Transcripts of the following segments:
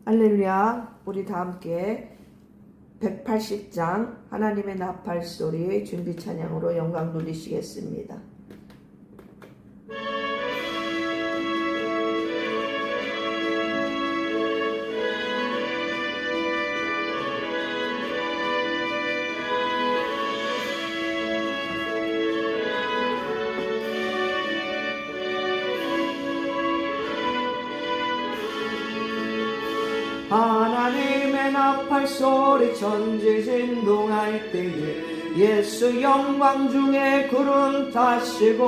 할렐루야. 우리 다 함께 180장 하나님의 나팔 소리 준비 찬양으로 영광 돌리시겠습니다. 하나님의 나팔 소리 천지 진동할 때에 예수 영광 중에 구름 타시고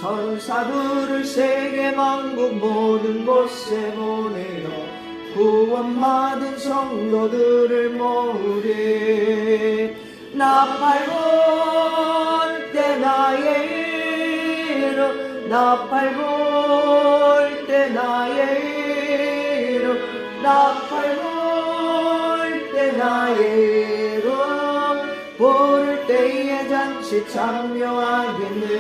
천사들을 세계 만국 모든 곳에 보내어 구원받은 성도들을 모으리. 나팔 불 때 나의 이름, 나팔 불 때 나의 나팔 불 때 나의 이름, 부를 때에 잔치 참여하겠네.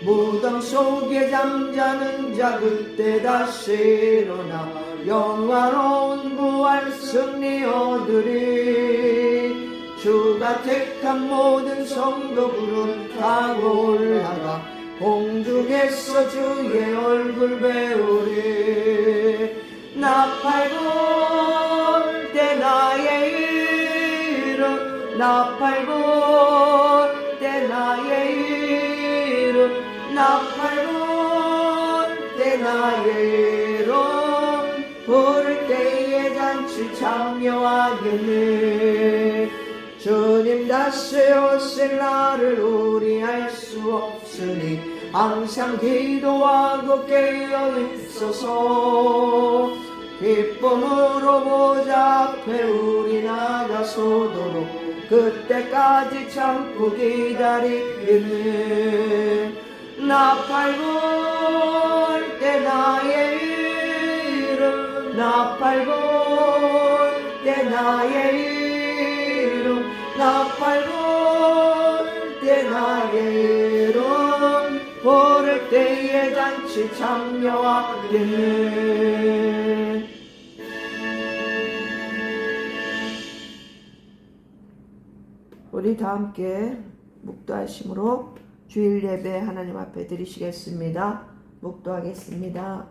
무덤 속에 잠자는 자 그때 다시 일어나 영화로운 부활 승리 얻으리. 주가 택한 모든 성도 구름 타고 올라가 공중에서 주의 얼굴 배우리. 나팔 불 때 나의 이름, 나팔 불 때 나의 이름, 나팔 불 때 나의 이름, 부를 때에 잔치 참여하겠네. 주님 다시 오실 날을 우리 알 수 없으니 항상 기도하고 깨어 있어서 기쁨으로 보좌 앞에 우리 나가서도록 그때까지 참고 기다리겠네. 나팔 불 때 나의 이름, 나팔 불 때 나의 이름, 나팔 불 때 나의 이름, 부를 때에 잔치 참여하겠네. 우리 다 함께 묵도하심으로 주일 예배 하나님 앞에 드리시겠습니다. 묵도하겠습니다.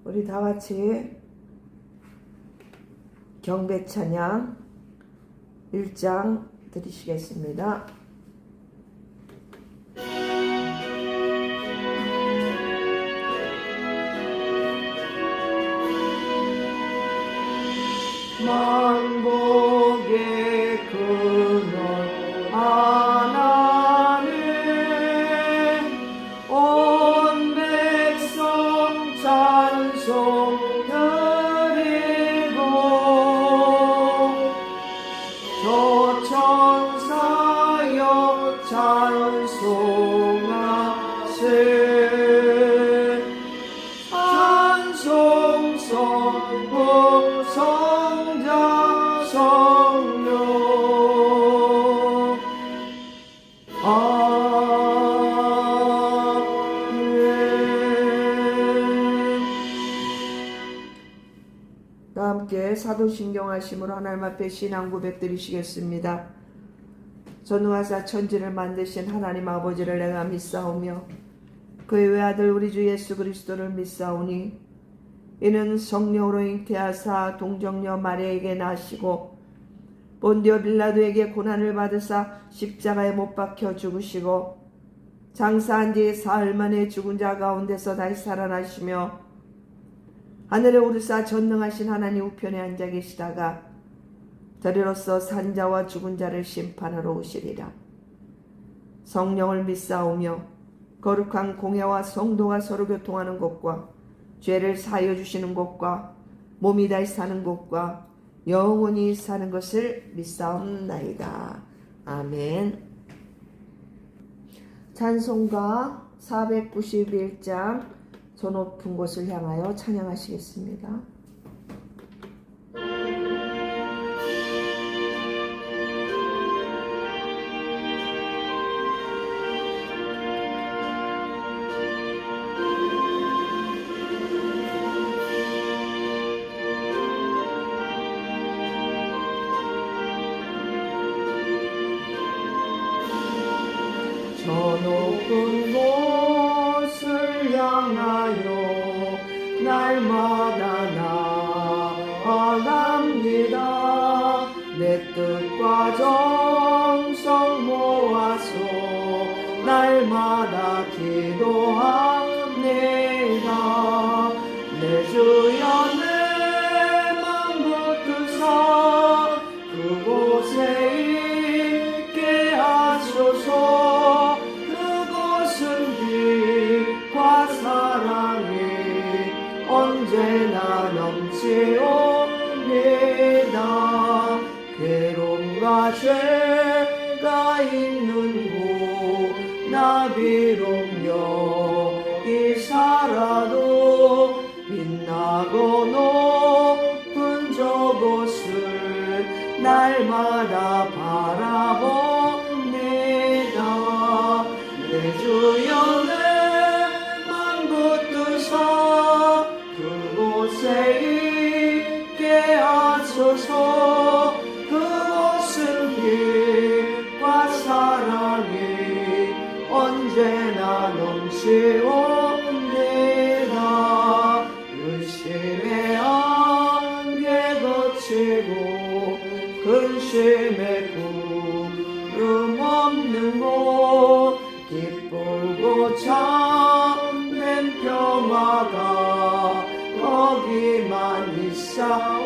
우리 다 같이 경배 찬양 1장 드리시겠습니다. 만복의 근원 하나님 온 백성 찬송 드리고 저천사여 찬송하세. 찬송 성부 성자 성령 아멘. 다 함께 사도신경 하심으로 하나님 앞에 신앙 고백 드리시겠습니다. 전우하사 천지를 만드신 하나님 아버지를 내가 믿사오며 그의 외아들 우리 주 예수 그리스도를 믿사오니 이는 성령으로 잉태하사 동정녀 마리아에게 나시고 본디오 빌라도에게 고난을 받으사 십자가에 못 박혀 죽으시고 장사한 뒤 사흘 만에 죽은 자 가운데서 다시 살아나시며 하늘에 오르사 전능하신 하나님 우편에 앉아 계시다가 저리로서 산자와 죽은 자를 심판하러 오시리라. 성령을 믿사오며 거룩한 공회와 성도가 서로 교통하는 것과 죄를 사하여 주시는 것과 몸이 다시 사는 것과 영원히 사는 것을 믿사옵나이다. 아멘. 찬송가 491장 저 높은 곳을 향하여 찬양하시겠습니다. 저 높은 곳을 향하여 날마다 나아갑니다. 내 뜻과 정성 모아서 날마다 기도합니다. 내 주여 내 맘 붙드사 그곳에 있게 하소서. 빛과 사랑이 언제나 넘치옵니다. 괴로움과 죄가 있는 곳 나 비록 여기 살아도 빛나고 높은 저곳을 날마다 바라봅니다. 내 주여 내 맘 붙드사 그곳에 있게 하소서. 그곳은 빛과 사랑이 언제나 넘치옵니다. 의심의 안개 거치고 근심의 구름 없는 곳 기쁘고 참된 평화가 거기만 있사옵니다.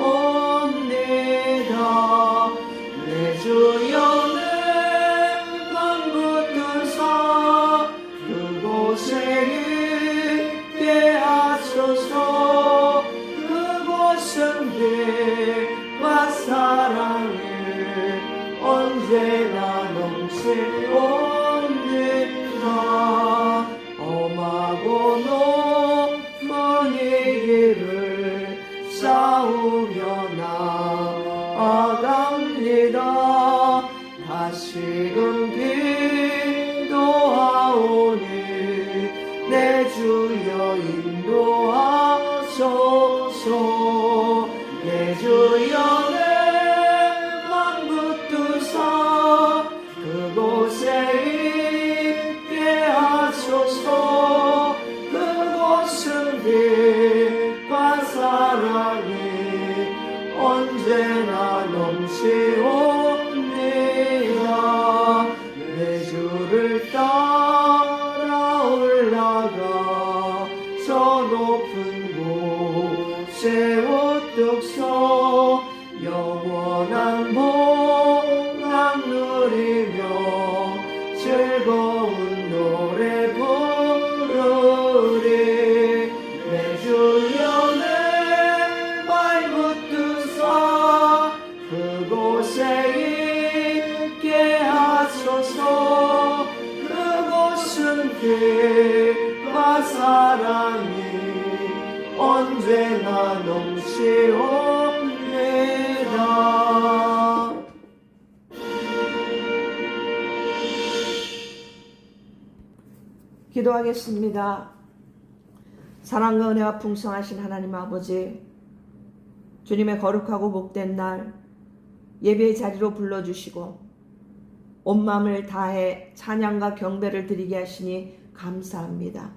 내 주여 내 맘 붙드사 그곳에 있게 하소서. 그곳은 빛과 사랑이 언제나 넘치옵니다. 엄하고 높은 이 길을 싸우며 나아갑니다. 다시금 기도하오니 내 주여 인도하소서. 내 주여 내 맘 붙드사 그곳에 있게 하소서. 그곳은 빛과 사랑이 언제나 넘치옵니다. 내 주를 따라 올라가 저 높은 곳에 우뚝 서 영원한 복락 누리며 즐거운 노래 부르리. 내 주여 내 말 붙드사 그곳에 있게 하소서. 그곳은 빛과 사랑이 언제나 넘치옵니다. 기도하겠습니다. 사랑과 은혜가 풍성하신 하나님 아버지, 주님의 거룩하고 복된 날 예배의 자리로 불러주시고 온 마음을 다해 찬양과 경배를 드리게 하시니 감사합니다.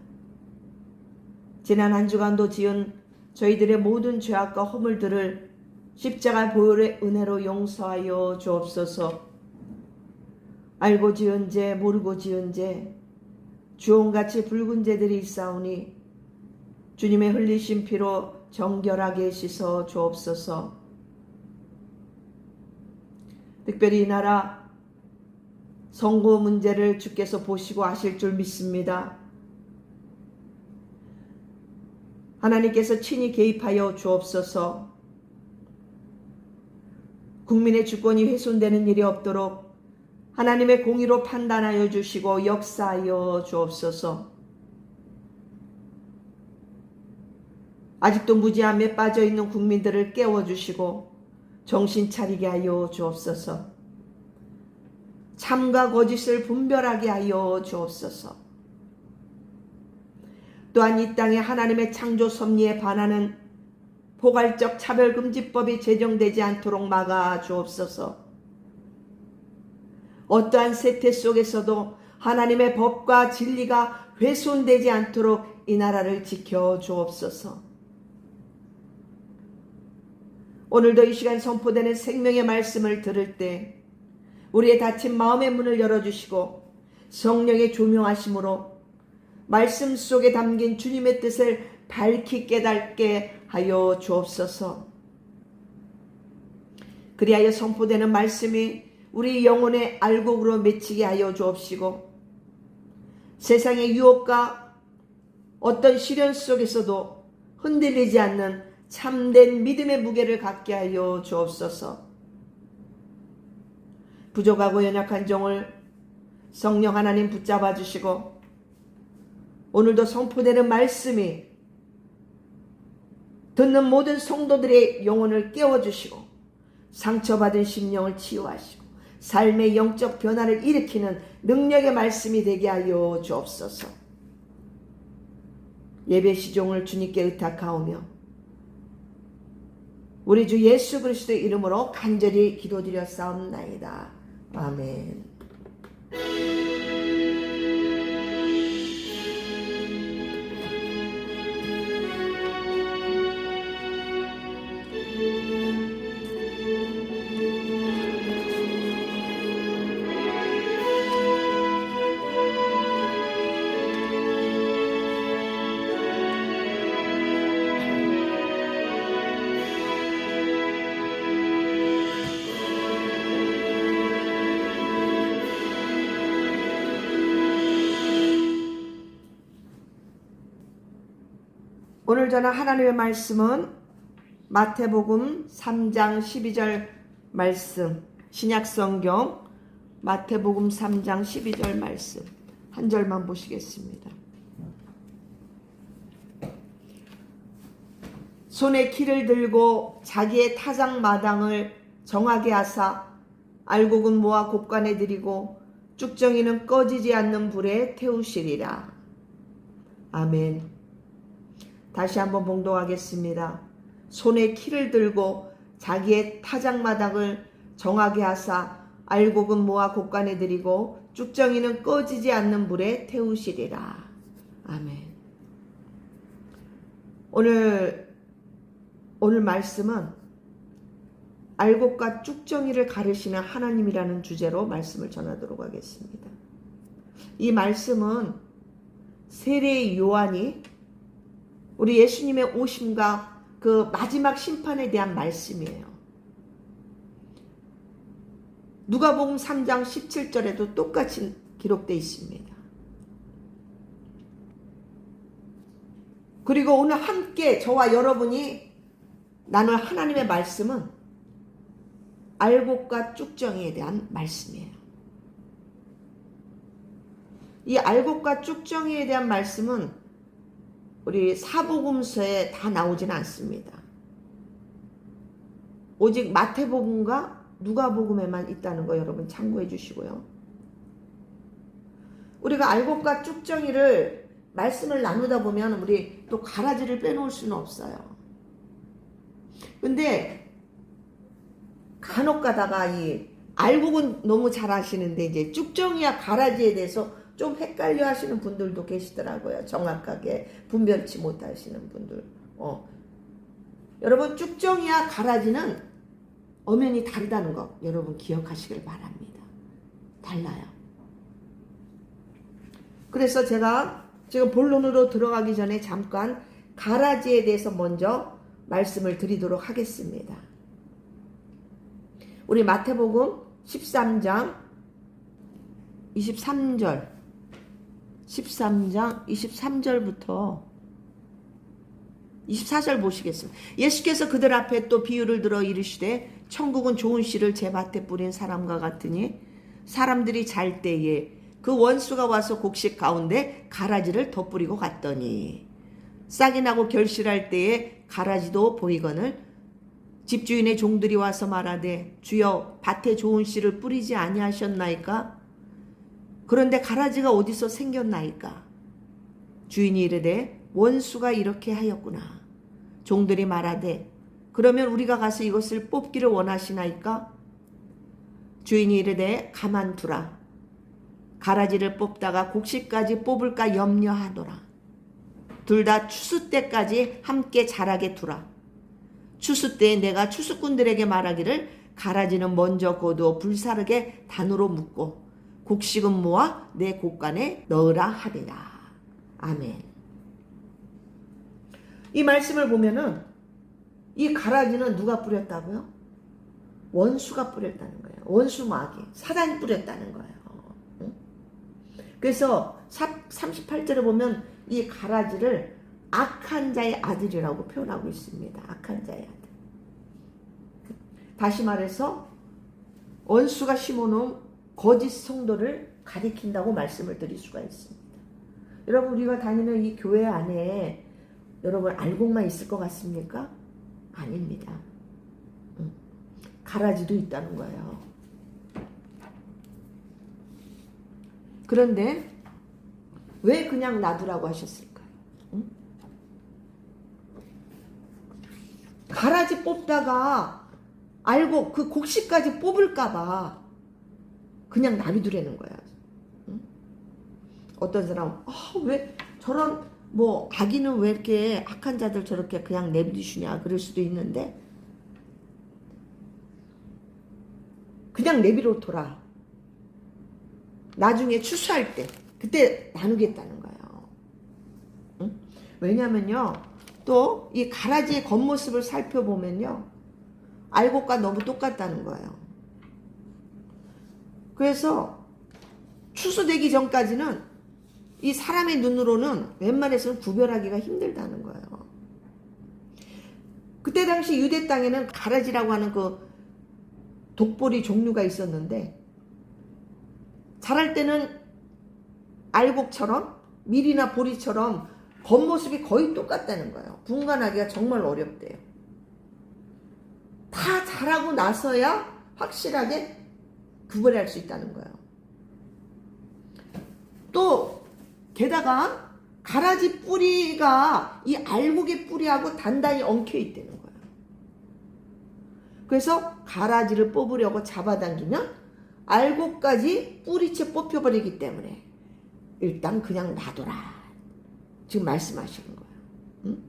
지난 한 주간도 지은 저희들의 모든 죄악과 허물들을 십자가 보혈의 은혜로 용서하여 주옵소서. 알고 지은 죄 모르고 지은 죄 주홍같이 붉은 죄들이 있사오니 주님의 흘리신 피로 정결하게 씻어 주옵소서. 특별히 이 나라 선거 문제를 주께서 보시고 아실 줄 믿습니다. 하나님께서 친히 개입하여 주옵소서. 국민의 주권이 훼손되는 일이 없도록 하나님의 공의로 판단하여 주시고 역사하여 주옵소서. 아직도 무지함에 빠져있는 국민들을 깨워주시고 정신 차리게 하여 주옵소서. 참과 거짓을 분별하게 하여 주옵소서. 또한 이 땅에 하나님의 창조 섭리에 반하는 포괄적 차별금지법이 제정되지 않도록 막아 주옵소서. 어떠한 세태 속에서도 하나님의 법과 진리가 훼손되지 않도록 이 나라를 지켜 주옵소서. 오늘도 이 시간 선포되는 생명의 말씀을 들을 때 우리의 닫힌 마음의 문을 열어주시고 성령의 조명하심으로 말씀 속에 담긴 주님의 뜻을 밝히 깨닫게 하여 주옵소서. 그리하여 선포되는 말씀이 우리 영혼의 알곡으로 맺히게 하여 주옵시고 세상의 유혹과 어떤 시련 속에서도 흔들리지 않는 참된 믿음의 무게를 갖게 하여 주옵소서. 부족하고 연약한 종을 성령 하나님 붙잡아 주시고 오늘도 선포되는 말씀이 듣는 모든 성도들의 영혼을 깨워주시고 상처받은 심령을 치유하시고 삶의 영적 변화를 일으키는 능력의 말씀이 되게 하여 주옵소서. 예배 시종을 주님께 의탁하오며 우리 주 예수 그리스도의 이름으로 간절히 기도드렸사옵나이다. 아멘. 오늘 전한 하나님의 말씀은 마태복음 3장 12절 말씀, 신약성경 마태복음 3장 12절 말씀 한 절만 보시겠습니다. 손에 키를 들고 자기의 타작마당을 정하게 하사 알곡은 모아 곡간에 들이고 쭉정이는 꺼지지 않는 불에 태우시리라. 아멘. 다시 한번 봉독하겠습니다. 손에 키를 들고 자기의 타작마당을 정하게 하사 알곡은 모아 곡간에 들이고 쭉정이는 꺼지지 않는 불에 태우시리라. 아멘. 오늘 말씀은 알곡과 쭉정이를 가르시는 하나님이라는 주제로 말씀을 전하도록 하겠습니다. 이 말씀은 세례의 요한이 우리 예수님의 오심과 그 마지막 심판에 대한 말씀이에요. 누가복음 3장 17절에도 똑같이 기록되어 있습니다. 그리고 오늘 함께 저와 여러분이 나눌 하나님의 말씀은 알곡과 쭉정이에 대한 말씀이에요. 이 알곡과 쭉정이에 대한 말씀은 우리 사복음서에 다 나오지는 않습니다. 오직 마태복음과 누가복음에만 있다는 거 여러분 참고해 주시고요. 우리가 알곡과 쭉정이를 말씀을 나누다 보면 우리 또 가라지를 빼놓을 수는 없어요. 근데 간혹 가다가 이 알곡은 너무 잘 아시는데 이제 쭉정이와 가라지에 대해서 좀 헷갈려 하시는 분들도 계시더라고요. 정확하게 분별치 못하시는 분들. 여러분 쭉정이와 가라지는 엄연히 다르다는 거 여러분 기억하시길 바랍니다. 달라요. 그래서 제가 지금 본론으로 들어가기 전에 잠깐 가라지에 대해서 먼저 말씀을 드리도록 하겠습니다. 우리 마태복음 13장 23절 13장 23절부터 24절 보시겠습니다. 예수께서 그들 앞에 또 비유를 들어 이르시되 천국은 좋은 씨를 제 밭에 뿌린 사람과 같으니 사람들이 잘 때에 그 원수가 와서 곡식 가운데 가라지를 덧뿌리고 갔더니 싹이 나고 결실할 때에 가라지도 보이거늘 집주인의 종들이 와서 말하되 주여 밭에 좋은 씨를 뿌리지 아니하셨나이까? 그런데 가라지가 어디서 생겼나이까? 주인이 이르되 원수가 이렇게 하였구나. 종들이 말하되 그러면 우리가 가서 이것을 뽑기를 원하시나이까? 주인이 이르되 가만두라. 가라지를 뽑다가 곡식까지 뽑을까 염려하노라. 둘 다 추수 때까지 함께 자라게 두라. 추수 때에 내가 추수꾼들에게 말하기를 가라지는 먼저 거두어 불사르게 단으로 묶고 곡식은 모아 내 곡간에 넣으라 하리라. 아멘. 이 말씀을 보면은 이 가라지는 누가 뿌렸다고요? 원수가 뿌렸다는 거예요. 원수 마귀, 사단이 뿌렸다는 거예요. 그래서 38절에 보면 이 가라지를 악한 자의 아들이라고 표현하고 있습니다. 악한 자의 아들. 다시 말해서 원수가 심어놓은 거짓 성도를 가리킨다고 말씀을 드릴 수가 있습니다. 여러분, 우리가 다니는 이 교회 안에 여러분 알곡만 있을 것 같습니까? 아닙니다. 가라지도 있다는 거예요. 그런데 왜 그냥 놔두라고 하셨을까요? 가라지 뽑다가 알곡 그 곡식까지 뽑을까봐 그냥 놔두라는 거야. 어떤 사람은 왜 저런 뭐 아기는 왜 이렇게 악한 자들 저렇게 그냥 내비두시냐 그럴 수도 있는데 그냥 내비놓더라. 나중에 추수할 때 그때 나누겠다는 거예요. 응? 왜냐면요 또 이 가라지의 겉모습을 살펴보면요 알곡과 너무 똑같다는 거예요. 그래서 추수되기 전까지는 이 사람의 눈으로는 웬만해서는 구별하기가 힘들다는 거예요. 그때 당시 유대 땅에는 가라지라고 하는 그 독보리 종류가 있었는데 자랄 때는 알곡처럼 밀이나 보리처럼 겉모습이 거의 똑같다는 거예요. 분간하기가 정말 어렵대요. 다 자라고 나서야 확실하게 구별할 수 있다는 거예요. 또 게다가 가라지 뿌리가 이 알곡의 뿌리하고 단단히 엉켜 있다는 거예요. 그래서 가라지를 뽑으려고 잡아당기면 알곡까지 뿌리채 뽑혀버리기 때문에 일단 그냥 놔둬라. 지금 말씀하시는 거예요. 응?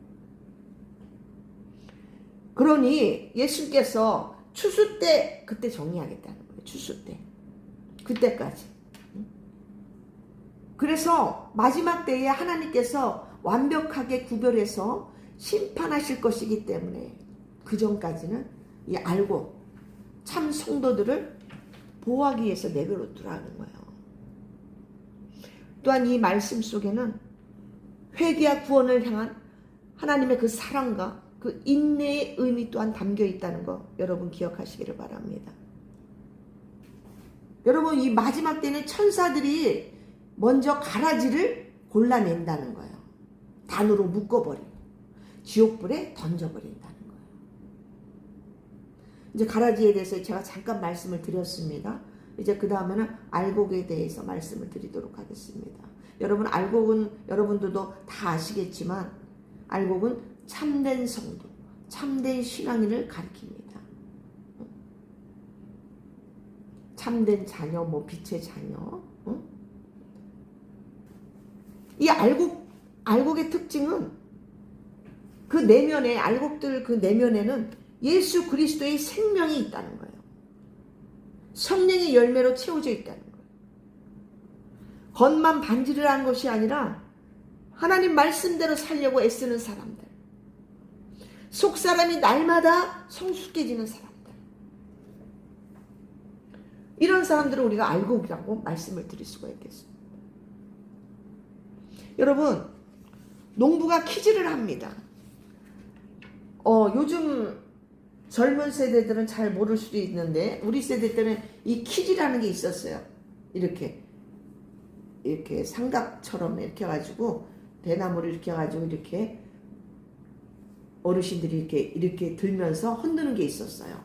그러니 예수님께서 추수 때 그때 정리하겠다는 거예요. 추수 때. 그때까지. 응? 그래서 마지막 때에 하나님께서 완벽하게 구별해서 심판하실 것이기 때문에 그 전까지는 이 알곡 참 성도들을 보호하기 위해서 내버려두라는 거예요. 또한 이 말씀 속에는 회개와 구원을 향한 하나님의 그 사랑과 그 인내의 의미 또한 담겨 있다는 거 여러분 기억하시기를 바랍니다. 여러분 이 마지막 때는 천사들이 먼저 가라지를 골라낸다는 거예요. 단으로 묶어버리고 지옥불에 던져버린다는 거예요. 이제 가라지에 대해서 제가 잠깐 말씀을 드렸습니다. 이제 그 다음에는 알곡에 대해서 말씀을 드리도록 하겠습니다. 여러분 알곡은 여러분들도 다 아시겠지만 알곡은 참된 성도, 참된 신앙인을 가리킵니다. 참된 자녀, 뭐 빛의 자녀. 이 알곡의 특징은 그 내면에 알곡들 그 내면에는 예수 그리스도의 생명이 있다는 거예요. 성령의 열매로 채워져 있다는 거예요. 겉만 반지를 한 것이 아니라 하나님 말씀대로 살려고 애쓰는 사람들. 속사람이 날마다 성숙해지는 사람들. 이런 사람들을 우리가 알곡이라고 말씀을 드릴 수가 있겠습니다. 여러분 농부가 키즈를 합니다. 요즘 젊은 세대들은 잘 모를 수도 있는데 우리 세대 때는 이 키지라는 게 있었어요. 이렇게 삼각처럼 이렇게 해가지고 대나무를 이렇게 해가지고 이렇게 어르신들이 이렇게 들면서 흔드는 게 있었어요.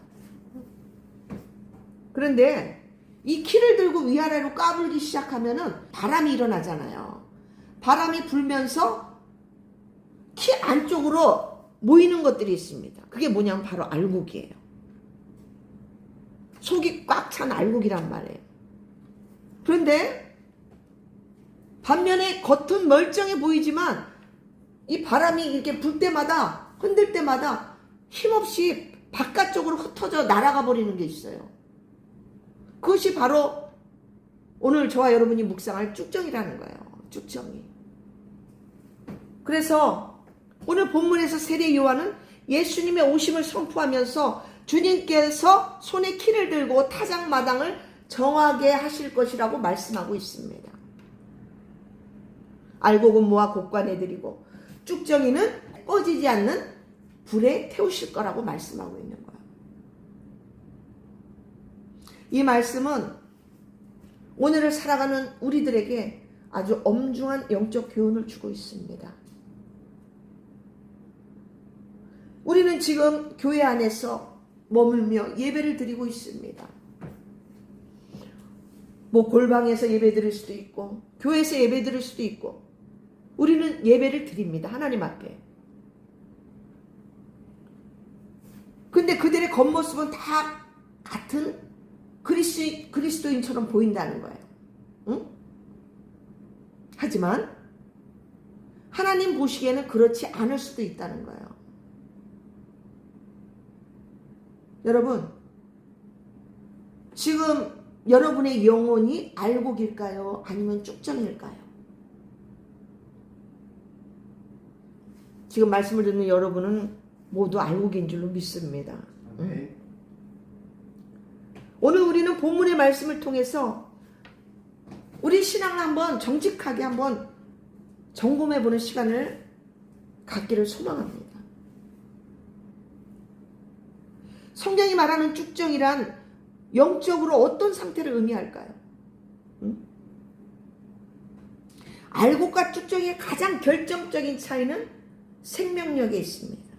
그런데 이 키를 들고 위아래로 까불기 시작하면은 바람이 일어나잖아요. 바람이 불면서 키 안쪽으로 모이는 것들이 있습니다. 그게 뭐냐면 바로 알곡이에요. 속이 꽉 찬 알곡이란 말이에요. 그런데 반면에 겉은 멀쩡해 보이지만 이 바람이 이렇게 불 때마다 흔들 때마다 힘없이 바깥쪽으로 흩어져 날아가 버리는 게 있어요. 그것이 바로 오늘 저와 여러분이 묵상할 쭉정이라는 거예요. 쭉정이. 그래서 오늘 본문에서 세례 요한은 예수님의 오심을 선포하면서 주님께서 손에 키를 들고 타작마당을 정하게 하실 것이라고 말씀하고 있습니다. 알곡은 모아 곡간에 들이고 쭉정이는 꺼지지 않는 불에 태우실 거라고 말씀하고 있는 거예요. 이 말씀은 오늘을 살아가는 우리들에게 아주 엄중한 영적 교훈을 주고 있습니다. 우리는 지금 교회 안에서 머물며 예배를 드리고 있습니다. 뭐 골방에서 예배 드릴 수도 있고 교회에서 예배 드릴 수도 있고 우리는 예배를 드립니다. 하나님 앞에. 근데 그들의 겉모습은 다 같은 그리스도인처럼 보인다는 거예요. 응? 하지만 하나님 보시기에는 그렇지 않을 수도 있다는 거예요. 여러분, 지금 여러분의 영혼이 알곡일까요? 아니면 쭉정일까요? 지금 말씀을 듣는 여러분은 모두 알곡인 줄로 믿습니다. 응? 오늘 우리는 본문의 말씀을 통해서 우리 신앙을 한번 정직하게 한번 점검해보는 시간을 갖기를 소망합니다. 성경이 말하는 쭉정이란 영적으로 어떤 상태를 의미할까요? 응? 알곡과 쭉정이의 가장 결정적인 차이는 생명력에 있습니다.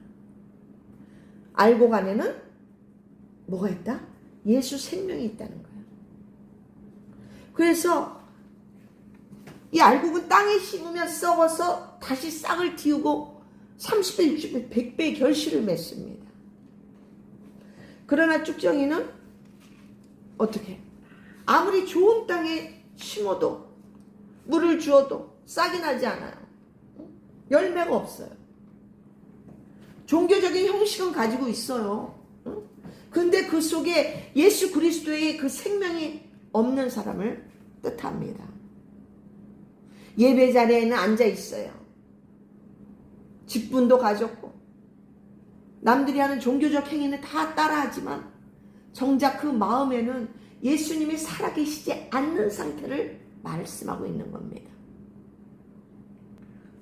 알곡 안에는 뭐가 있다? 예수 생명이 있다는 거예요. 그래서 이 알곡은 땅에 심으면 썩어서 다시 싹을 틔우고 30배, 60배, 100배의 결실을 맺습니다. 그러나 쭉정이는 어떻게? 아무리 좋은 땅에 심어도 물을 주어도 싹이 나지 않아요. 열매가 없어요. 종교적인 형식은 가지고 있어요. 근데 그 속에 예수 그리스도의 그 생명이 없는 사람을 뜻합니다. 예배 자리에는 앉아 있어요. 직분도 가졌고 남들이 하는 종교적 행위는 다 따라하지만 정작 그 마음에는 예수님이 살아계시지 않는 상태를 말씀하고 있는 겁니다.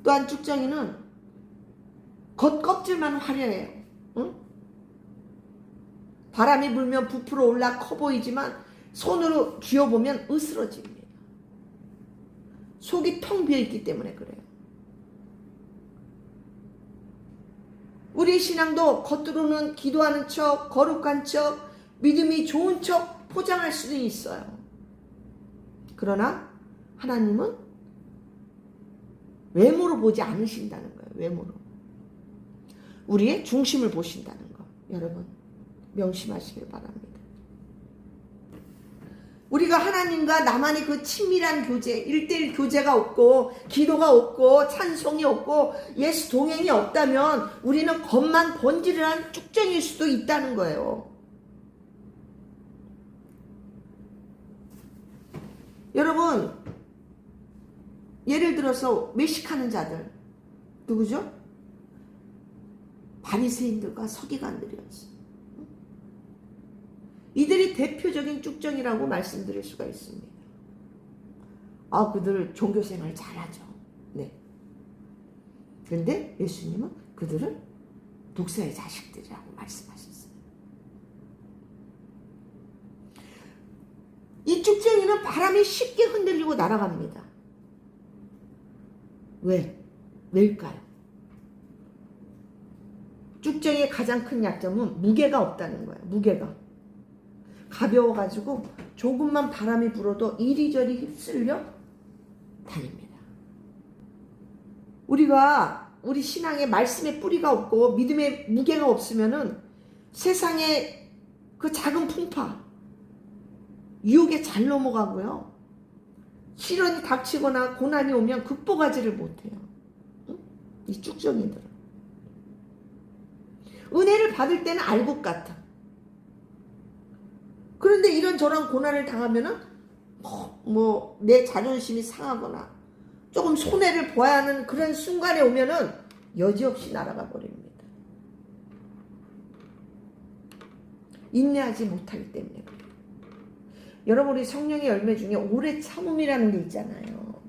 또한 쭉정이는 겉껍질만 화려해요. 응? 바람이 불면 부풀어 올라 커 보이지만 손으로 쥐어보면 으스러집니다. 속이 텅 비어있기 때문에 그래요. 우리 신앙도 겉으로는 기도하는 척, 거룩한 척, 믿음이 좋은 척 포장할 수도 있어요. 그러나 하나님은 외모로 보지 않으신다는 거예요. 외모로. 우리의 중심을 보신다는 거. 여러분 명심하시길 바랍니다. 우리가 하나님과 나만의 그 친밀한 교제, 1:1 교제가 없고 기도가 없고 찬송이 없고 예수 동행이 없다면 우리는 겉만 번지르한 쭉정일 수도 있다는 거예요. 여러분 예를 들어서 외식하는 자들 누구죠? 바리새인들과 서기관들이었어요. 이들이 대표적인 쭉정이라고 말씀드릴 수가 있습니다. 아, 그들 종교생활 잘하죠. 네. 그런데 예수님은 그들은 독사의 자식들이라고 말씀하셨어요. 이 쭉정이는 바람이 쉽게 흔들리고 날아갑니다. 왜일까요? 쭉정이의 가장 큰 약점은 무게가 없다는 거예요. 무게가. 가벼워가지고 조금만 바람이 불어도 이리저리 휩쓸려 다닙니다. 우리 신앙에 말씀의 뿌리가 없고 믿음의 무게가 없으면은 세상의 그 작은 풍파, 유혹에 잘 넘어가고요. 시련이 닥치거나 고난이 오면 극복하지를 못해요. 응? 이 쭉정이들은. 은혜를 받을 때는 알곡 같아. 그런데 이런저런 고난을 당하면은 내 자존심이 상하거나 조금 손해를 보아야 하는 그런 순간에 오면은 여지없이 날아가 버립니다. 인내하지 못하기 때문에. 여러분, 우리 성령의 열매 중에 오래 참음이라는 게 있잖아요.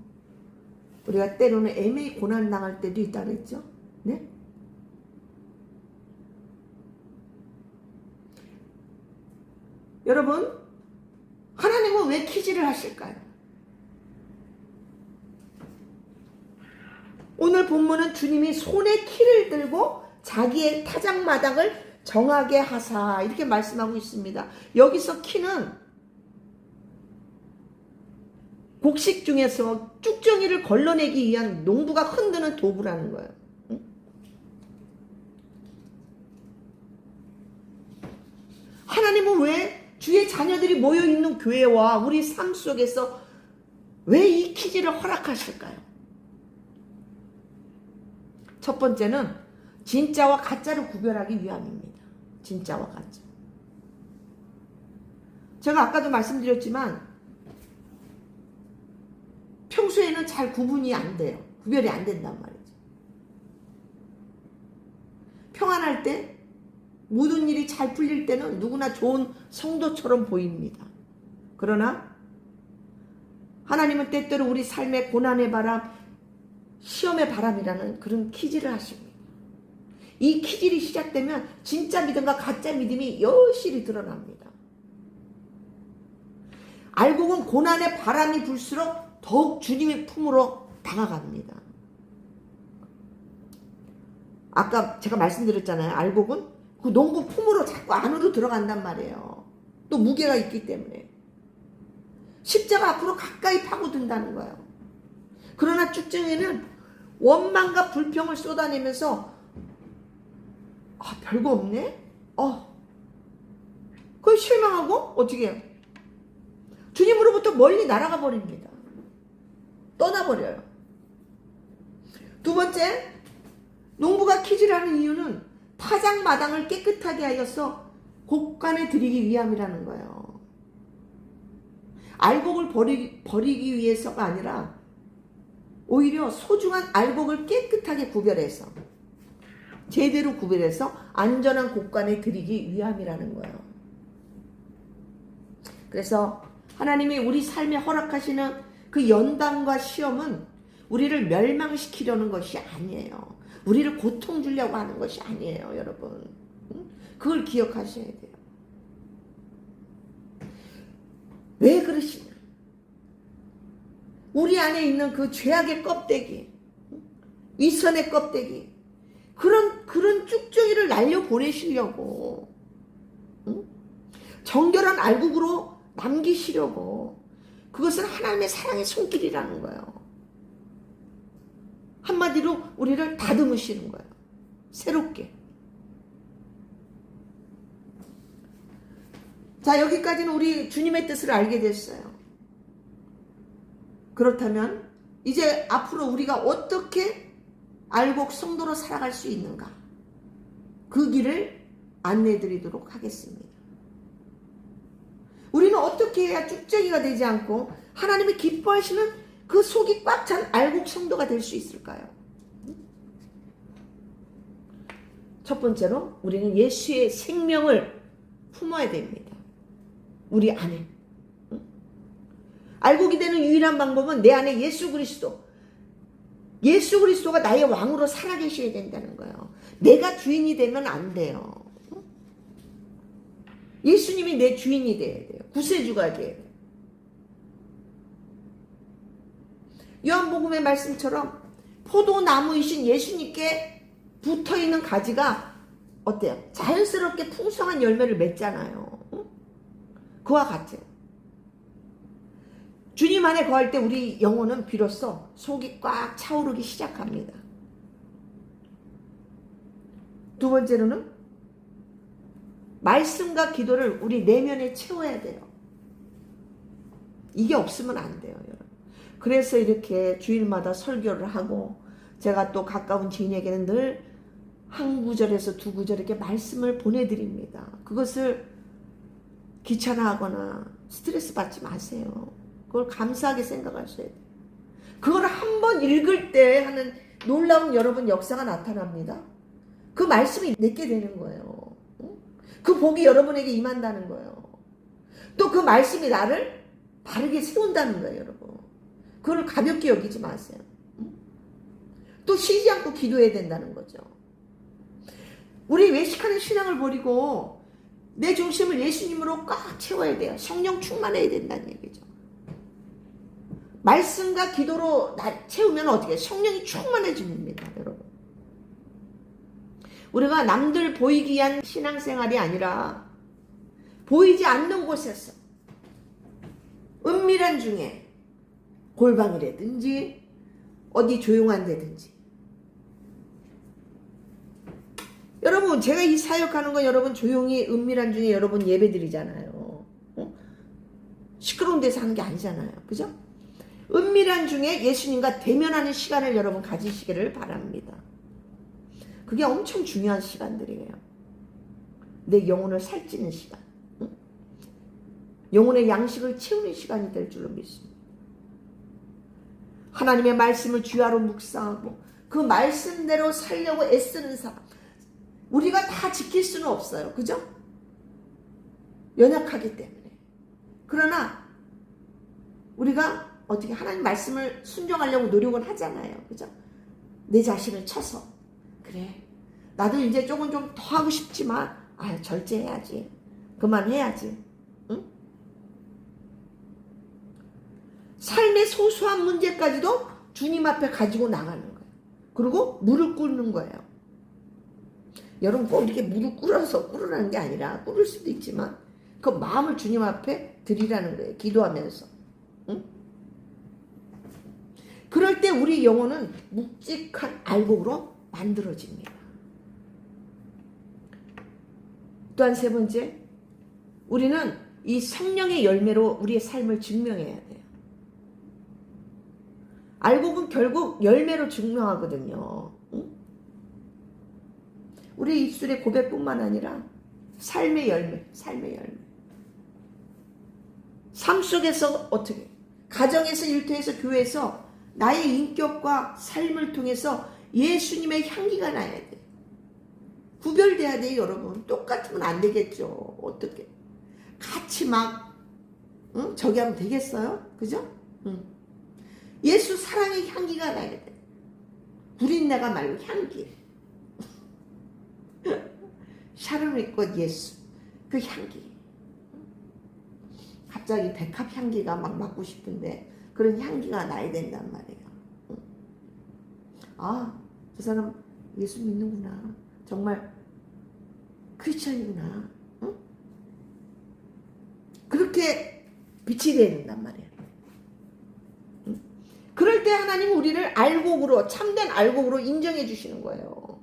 우리가 때로는 애매히 고난 당할 때도 있다 그랬죠? 네? 여러분, 하나님은 왜 키질을 하실까요? 오늘 본문은 주님이 손에 키를 들고 자기의 타작마당을 정하게 하사 이렇게 말씀하고 있습니다. 여기서 키는 곡식 중에서 쭉정이를 걸러내기 위한 농부가 흔드는 도구라는 거예요. 응? 하나님은 왜 주의 자녀들이 모여있는 교회와 우리 삶 속에서 왜 이 키질을 허락하실까요? 첫 번째는 진짜와 가짜를 구별하기 위함입니다. 진짜와 가짜. 제가 아까도 말씀드렸지만 평소에는 잘 구분이 안 돼요. 구별이 안 된단 말이죠. 평안할 때, 모든 일이 잘 풀릴 때는 누구나 좋은 성도처럼 보입니다. 그러나 하나님은 때때로 우리 삶의 고난의 바람, 시험의 바람이라는 그런 키질을 하십니다. 이 키질이 시작되면 진짜 믿음과 가짜 믿음이 여실히 드러납니다. 알곡은 고난의 바람이 불수록 더욱 주님의 품으로 다가갑니다. 아까 제가 말씀드렸잖아요. 알곡은 그 농부 품으로 자꾸 안으로 들어간단 말이에요. 또 무게가 있기 때문에. 십자가 앞으로 가까이 파고든다는 거예요. 그러나 쭉정이는 원망과 불평을 쏟아내면서 별거 없네? 그걸 실망하고 어떻게 해요? 주님으로부터 멀리 날아가 버립니다. 떠나버려요. 두 번째, 농부가 키질하는 이유는 타작마당을 깨끗하게 하여서 곡간에 들이기 위함이라는 거예요. 알곡을 버리기 위해서가 아니라 오히려 소중한 알곡을 깨끗하게 구별해서 제대로 구별해서 안전한 곡간에 들이기 위함이라는 거예요. 그래서 하나님이 우리 삶에 허락하시는 그 연단과 시험은 우리를 멸망시키려는 것이 아니에요. 우리를 고통 주려고 하는 것이 아니에요, 여러분. 그걸 기억하셔야 돼요. 왜 그러시냐? 우리 안에 있는 그 죄악의 껍데기, 위선의 껍데기, 그런 쭉정이를 날려보내시려고, 정결한 알곡으로 남기시려고. 그것은 하나님의 사랑의 손길이라는 거예요. 한마디로 우리를 다듬으시는 거예요. 새롭게. 자, 여기까지는 우리 주님의 뜻을 알게 됐어요. 그렇다면 이제 앞으로 우리가 어떻게 알곡 성도로 살아갈 수 있는가? 그 길을 안내해 드리도록 하겠습니다. 우리는 어떻게 해야 쭉정이가 되지 않고 하나님이 기뻐하시는 그 속이 꽉 찬 알곡 성도가 될 수 있을까요? 첫 번째로 우리는 예수의 생명을 품어야 됩니다. 우리 안에. 알곡이 되는 유일한 방법은 내 안에 예수 그리스도가 나의 왕으로 살아계셔야 된다는 거예요. 내가 주인이 되면 안 돼요. 예수님이 내 주인이 돼야 돼요. 구세주가 돼야 돼요. 요한복음의 말씀처럼 포도나무이신 예수님께 붙어있는 가지가 어때요? 자연스럽게 풍성한 열매를 맺잖아요. 응? 그와 같아요. 주님 안에 거할 때 우리 영혼은 비로소 속이 꽉 차오르기 시작합니다. 두 번째로는 말씀과 기도를 우리 내면에 채워야 돼요. 이게 없으면 안 돼요, 여러분. 그래서 이렇게 주일마다 설교를 하고 제가 또 가까운 지인에게는 늘 한 구절에서 두 구절 이렇게 말씀을 보내드립니다. 그것을 귀찮아하거나 스트레스 받지 마세요. 그걸 감사하게 생각하셔야 돼요. 그걸 한 번 읽을 때 하는 놀라운 여러분 역사가 나타납니다. 그 말씀이 내게 되는 거예요. 그 복이 여러분에게 임한다는 거예요. 또 그 말씀이 나를 바르게 세운다는 거예요, 여러분. 그걸 가볍게 여기지 마세요. 또 쉬지 않고 기도해야 된다는 거죠. 우리 외식하는 신앙을 버리고 내 중심을 예수님으로 꽉 채워야 돼요. 성령 충만해야 된다는 얘기죠. 말씀과 기도로 채우면 어떻게 해요? 성령이 충만해집니다, 여러분. 우리가 남들 보이기 위한 신앙생활이 아니라 보이지 않는 곳에서 은밀한 중에 골방이라든지 어디 조용한 데든지 여러분 제가 이 사역하는 건 여러분 조용히 은밀한 중에 여러분 예배 드리잖아요. 시끄러운 데서 하는 게 아니잖아요. 그죠? 은밀한 중에 예수님과 대면하는 시간을 여러분 가지시기를 바랍니다. 그게 엄청 중요한 시간들이에요. 내 영혼을 살찌는 시간. 영혼의 양식을 채우는 시간이 될 줄로 믿습니다. 하나님의 말씀을 주야로 묵상하고 그 말씀대로 살려고 애쓰는 사람. 우리가 다 지킬 수는 없어요. 그죠? 연약하기 때문에. 그러나 우리가 어떻게 하나님 말씀을 순종하려고 노력을 하잖아요. 그죠? 내 자신을 쳐서 그래 나도 이제 조금 좀 더 하고 싶지만 절제해야지. 그만해야지. 응? 삶의 소소한 문제까지도 주님 앞에 가지고 나가는 거예요. 그리고 무릎 꿇는 거예요. 여러분 꼭 이렇게 무릎 꿇어서 꿇으라는 게 아니라 꿇을 수도 있지만 그 마음을 주님 앞에 드리라는 거예요. 기도하면서. 응? 그럴 때 우리 영혼은 묵직한 알곡으로 만들어집니다. 또한 세 번째, 우리는 이 성령의 열매로 우리의 삶을 증명해야 돼요. 알곡은 결국 열매로 증명하거든요. 응? 우리 입술의 고백뿐만 아니라 삶의 열매, 삶의 열매. 삶 속에서 어떻게, 가정에서, 일터에서, 교회에서 나의 인격과 삶을 통해서 예수님의 향기가 나야 돼. 구별돼야 돼요, 여러분. 똑같으면 안 되겠죠. 어떻게? 같이 막, 응? 저기 하면 되겠어요? 그죠? 응. 예수 사랑의 향기가 나야 돼. 구린내가 말고 향기. 샤르의 꽃 예수. 그 향기. 갑자기 백합 향기가 막 맡고 싶은데 그런 향기가 나야 된단 말이에요. 저 사람 예수 믿는구나. 정말 크리스천이구나. 응? 그렇게 빛이 돼야 된단 말이에요. 응? 그럴 때 하나님 우리를 알곡으로, 참된 알곡으로 인정해 주시는 거예요.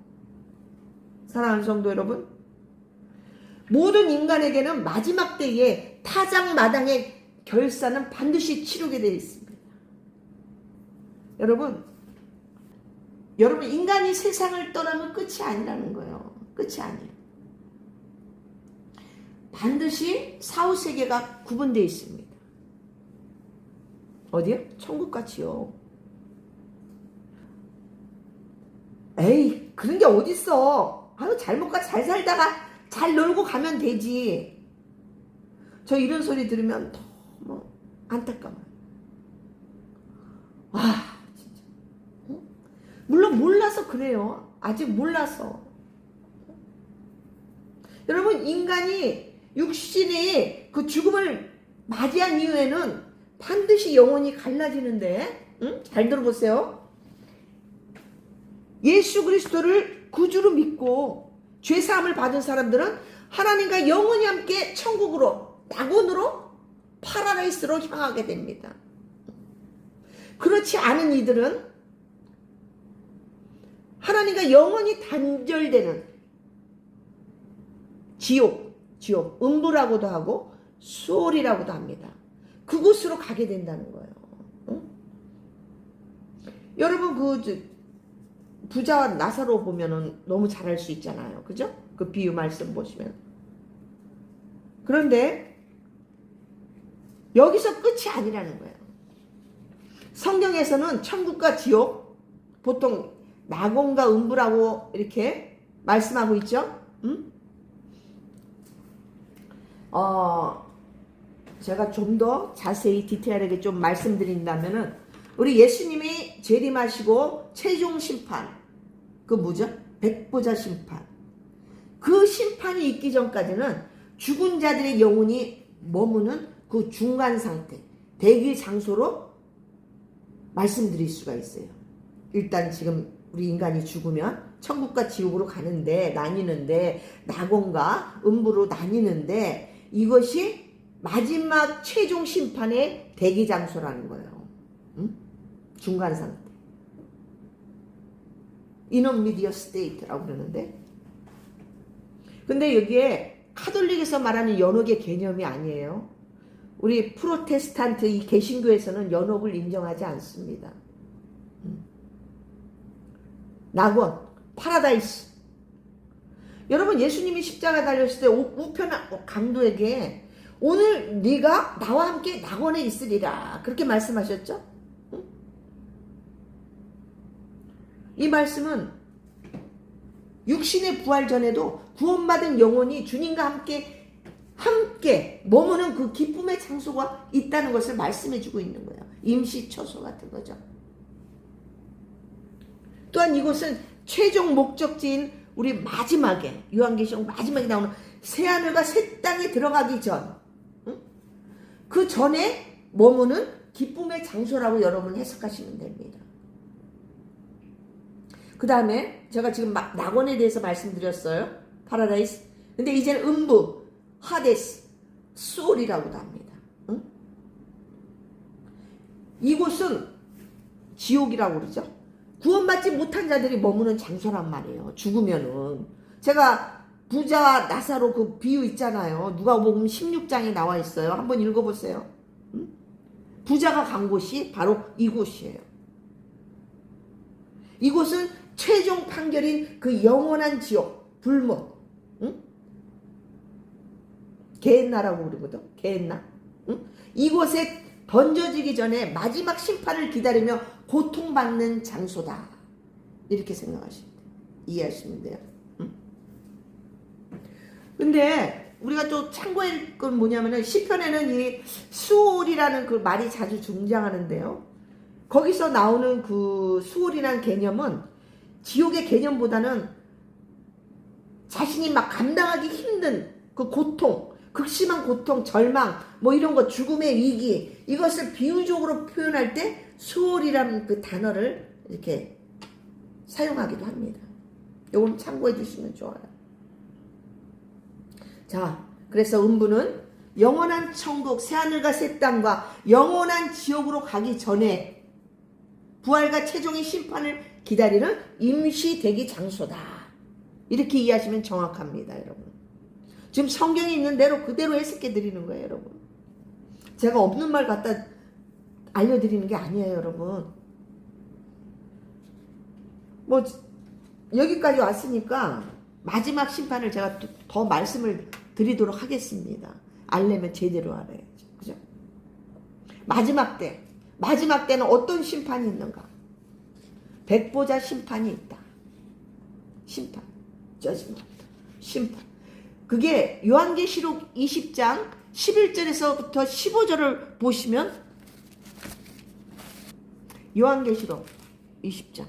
사랑하는 성도 여러분, 모든 인간에게는 마지막 때에 타작마당의 결산은 반드시 치르게 되어 있습니다. 여러분 인간이 세상을 떠나면 끝이 아니라는 거예요. 끝이 아니에요. 반드시 사후세계가 구분되어 있습니다. 어디요? 천국같이요. 에이, 그런 게 어딨어. 잘 먹고 잘 살다가 잘 놀고 가면 되지. 저 이런 소리 들으면 너무 안타까워요. 진짜. 물론 몰라서 그래요. 아직 몰라서. 여러분, 인간이 육신의 그 죽음을 맞이한 이후에는 반드시 영혼이 갈라지는데 응? 잘 들어보세요. 예수 그리스도를 구주로 믿고 죄사함을 받은 사람들은 하나님과 영원히 함께 천국으로, 낙원으로, 파라다이스로 향하게 됩니다. 그렇지 않은 이들은 하나님과 영원히 단절되는 지옥, 음부라고도 하고 수월이라고도 합니다. 그곳으로 가게 된다는 거예요. 응? 여러분 부자와 나사로 보면은 너무 잘 알 수 있잖아요. 그죠? 그 비유 말씀 보시면. 그런데 여기서 끝이 아니라는 거예요. 성경에서는 천국과 지옥, 보통 낙원과 음부라고 이렇게 말씀하고 있죠. 응? 제가 좀 더 자세히 디테일하게 좀 말씀드린다면은 우리 예수님이 재림하시고 최종 심판, 그 뭐죠? 백보자 심판. 그 심판이 있기 전까지는 죽은 자들의 영혼이 머무는 그 중간 상태, 대기 장소로 말씀드릴 수가 있어요. 일단 지금 우리 인간이 죽으면 천국과 지옥으로 가는데, 나뉘는데, 낙원과 음부로 나뉘는데, 이것이 마지막 최종 심판의 대기 장소라는 거예요. 응? 중간 상태. 인터미디어 스테이트라고 그러는데, 근데 여기에 카톨릭에서 말하는 연옥의 개념이 아니에요. 우리 프로테스탄트 이 개신교에서는 연옥을 인정하지 않습니다. 낙원, 파라다이스. 여러분, 예수님이 십자가 달렸을 때 우편한 강도에게 오늘 네가 나와 함께 낙원에 있으리라, 그렇게 말씀하셨죠? 응? 이 말씀은 육신의 부활 전에도 구원받은 영혼이 주님과 함께 머무는 그 기쁨의 장소가 있다는 것을 말씀해주고 있는 거예요. 임시처소 같은 거죠. 또한 이곳은 최종 목적지인 우리 마지막에, 요한계시록 마지막에 나오는 새하늘과 새 땅에 들어가기 전, 그 전에 머무는 기쁨의 장소라고 여러분 해석하시면 됩니다. 그 다음에 제가 지금 낙원에 대해서 말씀드렸어요. 파라다이스. 근데 이제는 음부, 하데스, 수올이라고도 합니다. 응? 이곳은 지옥이라고 그러죠. 구원받지 못한 자들이 머무는 장소란 말이에요. 죽으면은. 제가 부자와 나사로 그 비유 있잖아요. 누가복음 16장에 나와 있어요. 한번 읽어보세요. 응? 부자가 간 곳이 바로 이곳이에요. 이곳은 최종 판결인 그 영원한 지옥, 불못. 응? 게헨나라고 그러거든. 게헨나. 응? 이곳에 던져지기 전에 마지막 심판을 기다리며 고통받는 장소다, 이렇게 생각하시면 돼요. 이해하시면 돼요. 응? 근데 우리가 또 참고할 건 뭐냐면은 시편에는 이 수올이라는 그 말이 자주 등장하는데요. 거기서 나오는 그 수올이라는 개념은 지옥의 개념보다는 자신이 막 감당하기 힘든 그 고통, 극심한 고통, 절망, 뭐 이런 거, 죽음의 위기, 이것을 비유적으로 표현할 때 수월이라는 그 단어를 이렇게 사용하기도 합니다. 이건 참고해 주시면 좋아요. 자, 그래서 음부는 영원한 천국, 새하늘과 새 땅과 영원한 지옥으로 가기 전에 부활과 최종의 심판을 기다리는 임시 대기 장소다, 이렇게 이해하시면 정확합니다, 여러분. 지금 성경에 있는 대로 그대로 해석해 드리는 거예요, 여러분. 제가 없는 말 갖다 알려드리는 게 아니에요, 여러분. 뭐 여기까지 왔으니까 마지막 심판을 제가 더 말씀을 드리도록 하겠습니다. 알려면 제대로 알아야죠. 그죠? 마지막 때는 어떤 심판이 있는가? 백보자 심판이 있다. 심판, 저지먼트, 심판. 그게 요한계시록 20장 11절에서부터 15절을 보시면, 요한계시록 20장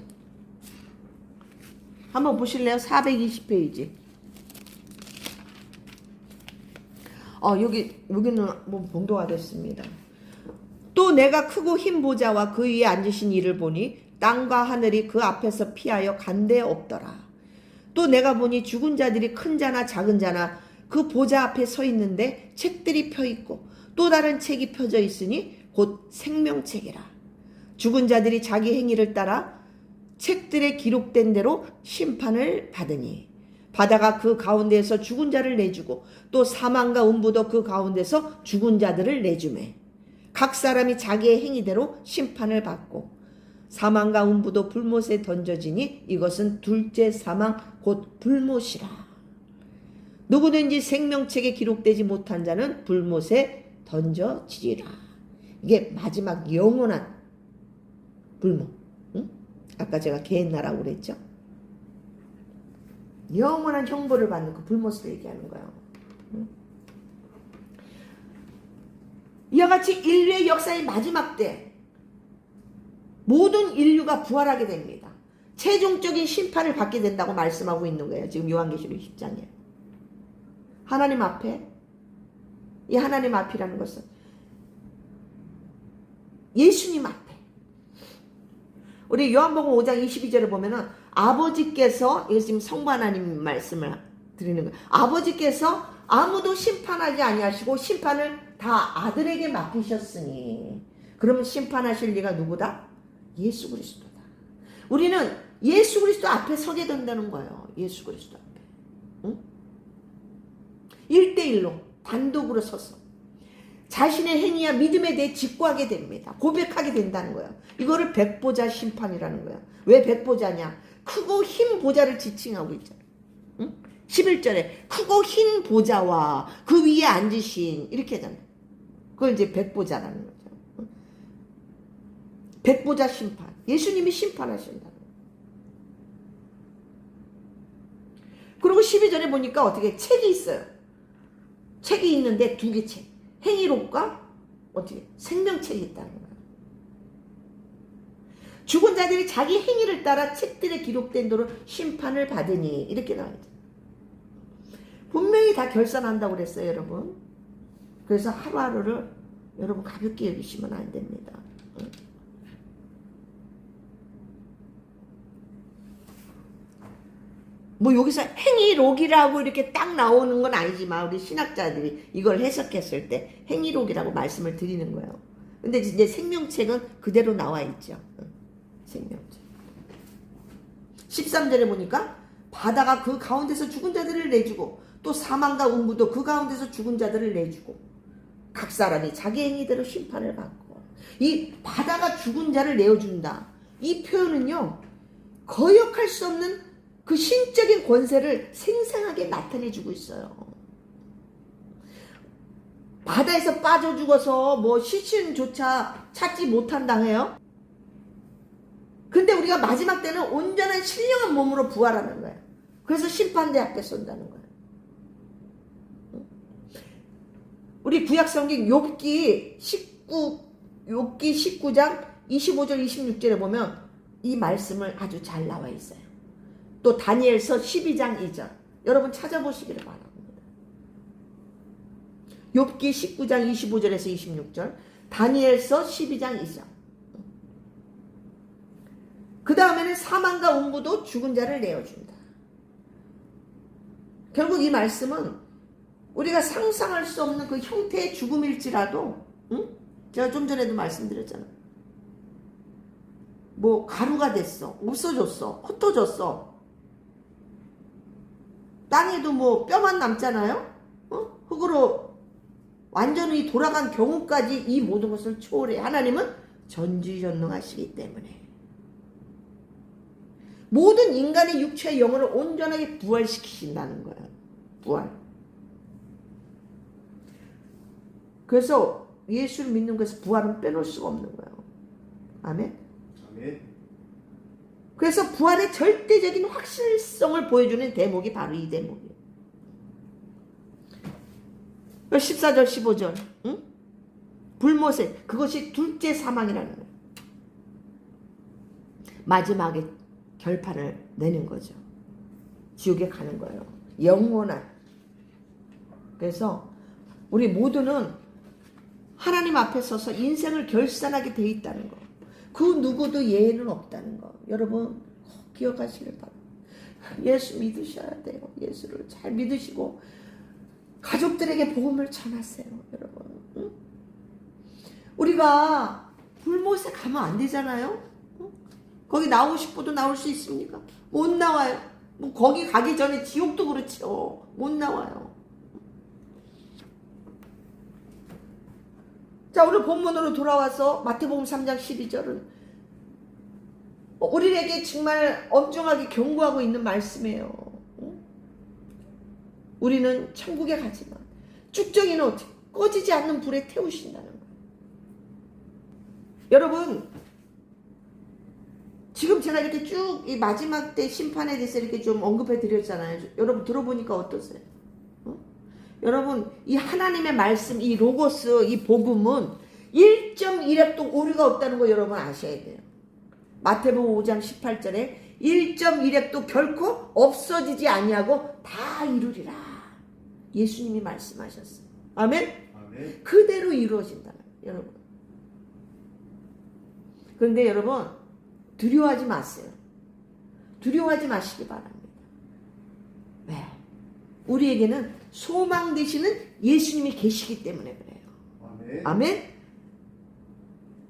한번 보실래요? 420페이지. 여기는 뭐 봉도가 됐습니다. 또 내가 크고 흰 보좌와 그 위에 앉으신 이를 보니 땅과 하늘이 그 앞에서 피하여 간데 없더라. 또 내가 보니 죽은 자들이 큰 자나 작은 자나 그 보좌 앞에 서 있는데 책들이 펴 있고 또 다른 책이 펴져 있으니 곧 생명책이라. 죽은 자들이 자기 행위를 따라 책들에 기록된 대로 심판을 받으니 바다가 그 가운데에서 죽은 자를 내주고 또 사망과 음부도 그 가운데서 죽은 자들을 내주매 각 사람이 자기의 행위대로 심판을 받고 사망과 음부도 불못에 던져지니 이것은 둘째 사망 곧 불못이라. 누구든지 생명책에 기록되지 못한 자는 불못에 던져지리라. 이게 마지막 영원한 불못. 응? 아까 제가 개인나라고 그랬죠. 영원한 형벌을 받는 그 불못을 얘기하는 거예요. 응? 이와 같이 인류의 역사의 마지막 때 모든 인류가 부활하게 됩니다. 최종적인 심판을 받게 된다고 말씀하고 있는 거예요. 지금 요한계시록 10장에. 하나님 앞에, 이 하나님 앞이라는 것은 예수님 앞에. 우리 요한복음 5장 22절을 보면은 아버지께서, 이거 지금 성부 하나님 말씀을 드리는 거예요. 아버지께서 아무도 심판하지 아니하시고 심판을 다 아들에게 맡기셨으니 그러면 심판하실 리가 누구다? 예수 그리스도다. 우리는 예수 그리스도 앞에 서게 된다는 거예요. 예수 그리스도 앞에. 응? 1대1로 단독으로 서서 자신의 행위와 믿음에 대해 직구하게 됩니다. 고백하게 된다는 거예요. 이거를 백보자 심판이라는 거예요. 왜 백보자냐? 크고 흰 보좌를 지칭하고 있잖아요. 응? 11절에 크고 흰 보좌와 그 위에 앉으신 이렇게 하잖아요. 그걸 이제 백보자라는 거죠. 응? 백보자 심판. 예수님이 심판하신다는 거예요. 그리고 12절에 보니까 어떻게 책이 있어요. 책이 있는데 두 개 책. 행위록과 어떻게 생명책이 있다는 거예요. 죽은 자들이 자기 행위를 따라 책들에 기록된 대로 심판을 받으니 이렇게 나와있죠. 분명히 다 결산한다고 그랬어요, 여러분. 그래서 하루하루를 여러분 가볍게 여기시면 안 됩니다. 뭐 여기서 행위록이라고 이렇게 딱 나오는 건 아니지만 우리 신학자들이 이걸 해석했을 때 행위록이라고 말씀을 드리는 거예요. 근데 이제 생명책은 그대로 나와 있죠. 생명책. 13절에 보니까 바다가 그 가운데서 죽은 자들을 내주고 또 사망과 음부도 그 가운데서 죽은 자들을 내주고 각 사람이 자기 행위대로 심판을 받고 이 바다가 죽은 자를 내어준다. 이 표현은요. 거역할 수 없는 그 신적인 권세를 생생하게 나타내주고 있어요. 바다에서 빠져 죽어서 뭐 시신조차 찾지 못한다 해요. 근데 우리가 마지막 때는 온전한 신령한 몸으로 부활하는 거예요. 그래서 심판대 앞에 쏜다는 거예요. 우리 구약성경 욥기 19장 25절 26절에 보면 이 말씀을 아주 잘 나와 있어요. 또 다니엘서 12장 2절 여러분 찾아보시기를 바랍니다. 욥기 19장 25절에서 26절 다니엘서 12장 2절 그 다음에는 사망과 음부도 죽은 자를 내어준다. 결국 이 말씀은 우리가 상상할 수 없는 그 형태의 죽음일지라도 제가 좀 전에도 말씀드렸잖아요. 뭐 가루가 됐어. 없어졌어. 흩어졌어. 땅에도 뭐 뼈만 남잖아요. 흙으로 완전히 돌아간 경우까지 이 모든 것을 초월해. 하나님은 전지전능하시기 때문에 모든 인간의 육체와 영혼을 온전하게 부활시키신다는 거예요. 부활. 그래서 예수를 믿는 것에서 부활은 빼놓을 수가 없는 거예요. 아멘. 아멘. 그래서 부활의 절대적인 확실성을 보여주는 대목이 바로 이 대목이에요. 14절 15절 응? 불못에 그것이 둘째 사망이라는 거예요. 마지막에 결판을 내는 거죠. 지옥에 가는 거예요. 영원한. 그래서 우리 모두는 하나님 앞에 서서 인생을 결산하게 돼 있다는 거. 그 누구도 예외는 없다는 거. 여러분 꼭 기억하시길 바랍니다. 예수 믿으셔야 돼요. 예수를 잘 믿으시고 가족들에게 복음을 전하세요. 여러분. 응? 우리가 불못에 가면 안 되잖아요. 응? 거기 나오고 싶어도 나올 수 있습니까? 못 나와요. 뭐 거기 가기 전에 지옥도 그렇죠. 못 나와요. 자, 오늘 본문으로 돌아와서 마태복음 3장 12절은 우리에게 정말 엄중하게 경고하고 있는 말씀이에요. 우리는 천국에 가지만 쭉정이는 어떻게 꺼지지 않는 불에 태우신다는 거예요. 여러분, 지금 제가 이렇게 쭉 이 마지막 때 심판에 대해서 이렇게 좀 언급해 드렸잖아요. 여러분 들어보니까 어떠세요? 여러분, 이 하나님의 말씀, 이 로고스, 이 복음은 1.1획도 오류가 없다는 거 여러분 아셔야 돼요. 마태복음 5장 18절에 1.1획도 결코 없어지지 아니하고 다 이루리라. 예수님이 말씀하셨어요. 아멘? 아멘. 그대로 이루어진다는 거예요, 여러분. 그런데 여러분, 두려워하지 마세요. 두려워하지 마시기 바랍니다. 왜? 우리에게는 소망 되시는 예수님이 계시기 때문에 그래요. 아멘. 아멘?